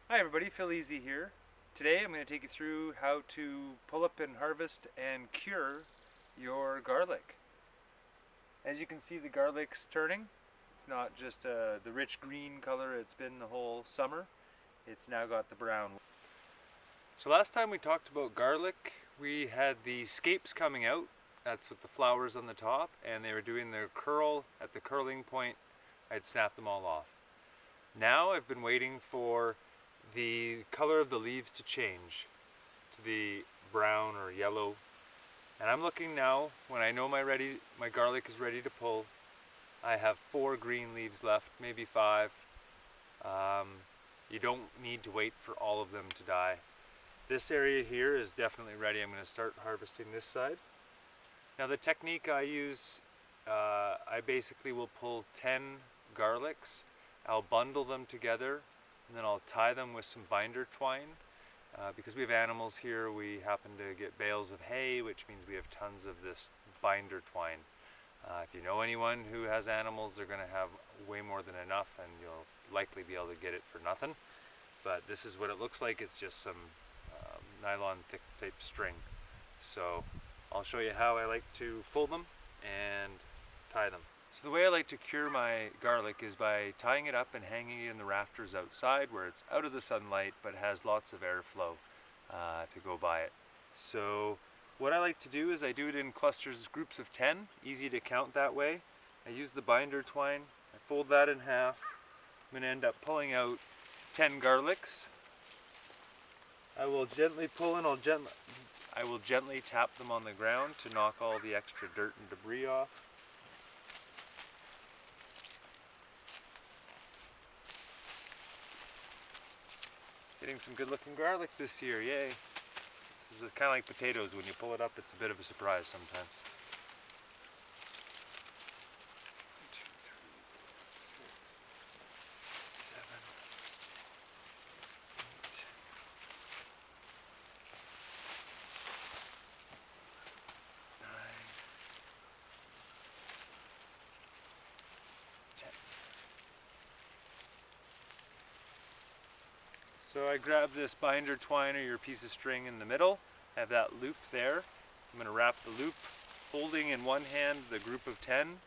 Hi everybody, Phil Easy here. Today I'm going to take you through how to pull up and harvest and cure your garlic. As you can see, the garlic's turning. It's not just the rich green color it's been the whole summer. It's now got the brown. So last time we talked about garlic, we had the scapes coming out. That's with the flowers on the top, and they were doing their curl. At the curling point, I'd snap them all off. Now I've been waiting for the color of the leaves to change to the brown or yellow, and I'm looking now. When I know my garlic is ready to pull, I have 4 green leaves left, maybe 5. You don't need to wait for all of them to die. This area here is definitely ready. I'm going to start harvesting this side. Now the technique I use, I basically will pull 10 garlics. I'll bundle them together, and then I'll tie them with some binder twine. Because we have animals here, we happen to get bales of hay, which means we have tons of this binder twine. If you know anyone who has animals, they're going to have way more than enough, and you'll likely be able to get it for nothing. But this is what it looks like. It's just some nylon thick type string. So I'll show you how I like to pull them and tie them. So the way I like to cure my garlic is by tying it up and hanging it in the rafters outside where it's out of the sunlight but has lots of airflow to go by it. So what I like to do is I do it in clusters, groups of 10, easy to count that way. I use the binder twine, I fold that in half. I'm going to end up pulling out 10 garlics. I will gently pull and I will gently tap them on the ground to knock all the extra dirt and debris off. Getting some good looking garlic this year, yay. This is kind of like potatoes. When you pull it up, it's a bit of a surprise sometimes. 1, 2, 3, 4, 6, 7, 8, 9, 10. So I grab this binder twine or your piece of string in the middle, have that loop there. I'm going to wrap the loop, holding in one hand the group of 10,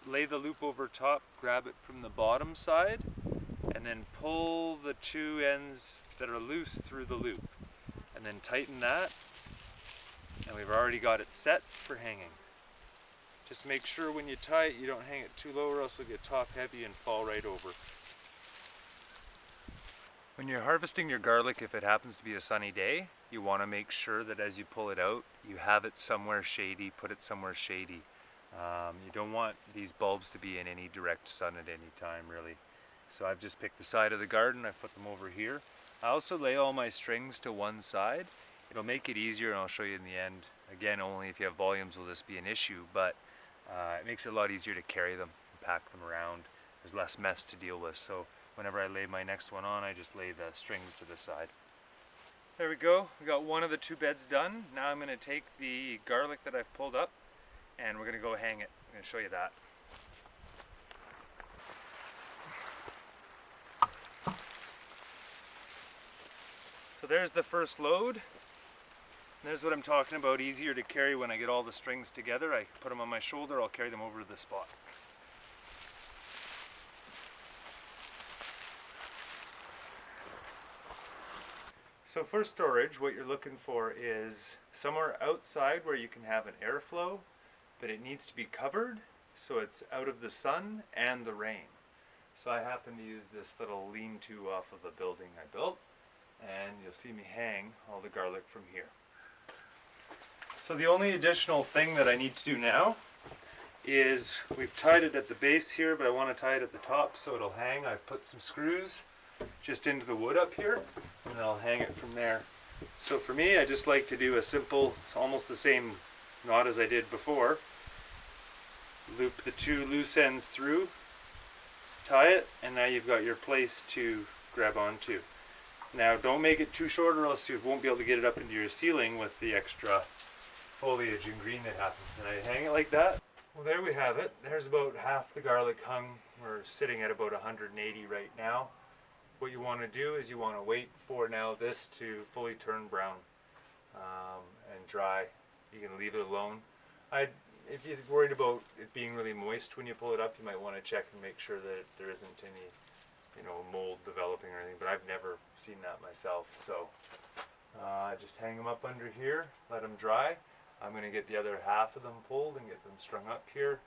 lay the loop over top, grab it from the bottom side, and then pull the 2 ends that are loose through the loop. And then tighten that, and we've already got it set for hanging. Just make sure when you tie it, you don't hang it too low or else it'll get top heavy and fall right over. When you're harvesting your garlic, if it happens to be a sunny day, you want to make sure that as you pull it out, you have it somewhere shady, put it somewhere shady. You don't want these bulbs to be in any direct sun at any time, really. So I've just picked the side of the garden, I've put them over here. I also lay all my strings to one side. It'll make it easier, and I'll show you in the end. Again, only if you have volumes will this be an issue, but it makes it a lot easier to carry them and pack them around. There's less mess to deal with. So whenever I lay my next one on, I just lay the strings to the side. There we go. We got one of the 2 beds done. Now I'm going to take the garlic that I've pulled up and we're going to go hang it. I'm going to show you that. So there's the first load. There's what I'm talking about, easier to carry when I get all the strings together. I put them on my shoulder, I'll carry them over to the spot. So for storage, what you're looking for is somewhere outside where you can have an airflow, but it needs to be covered so it's out of the sun and the rain. So I happen to use this little lean-to off of a building I built, and you'll see me hang all the garlic from here. So the only additional thing that I need to do now is, we've tied it at the base here, but I want to tie it at the top so it'll hang. I've put some screws just into the wood up here, and I'll hang it from there. So for me, I just like to do a simple, almost the same knot as I did before. Loop the 2 loose ends through, tie it, and now you've got your place to grab onto. Now don't make it too short or else you won't be able to get it up into your ceiling with the extra foliage and green that happens. And I hang it like that. Well, there we have it. There's about half the garlic hung. We're sitting at about 180 right now. what you want to do is you want to wait for now this to fully turn brown and dry. You can leave it alone. If you're worried about it being really moist when you pull it up, you might want to check and make sure that there isn't any, mold developing or anything. But I've never seen that myself. So just hang them up under here, let them dry. I'm going to get the other half of them pulled and get them strung up here.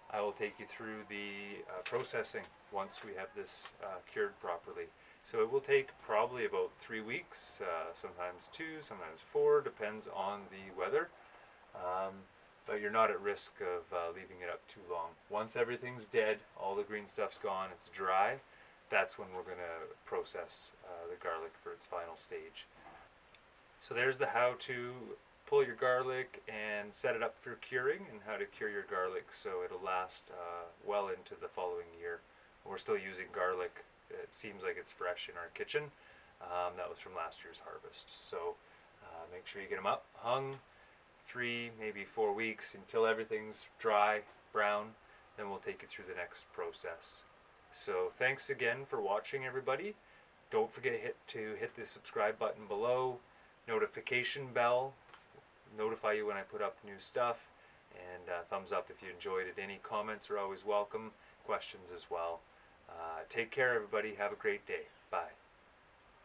I will take you through the processing once we have this cured properly. So it will take probably about 3 weeks, sometimes 2, sometimes 4, depends on the weather. But you're not at risk of leaving it up too long. Once everything's dead, all the green stuff's gone, it's dry, that's when we're going to process the garlic for its final stage. So there's the how to pull your garlic and set it up for curing, and how to cure your garlic so it'll last well into the following year. We're still using garlic. It seems like it's fresh in our kitchen. That was from last year's harvest. So make sure you get them up, hung, 3, maybe 4 weeks until everything's dry, brown. Then we'll take you through the next process. So thanks again for watching, everybody. Don't forget to hit the subscribe button below, notification bell, notify you when I put up new stuff, and thumbs up if you enjoyed it. Any comments are always welcome, questions as well. Take care, everybody. Have a great day. Bye.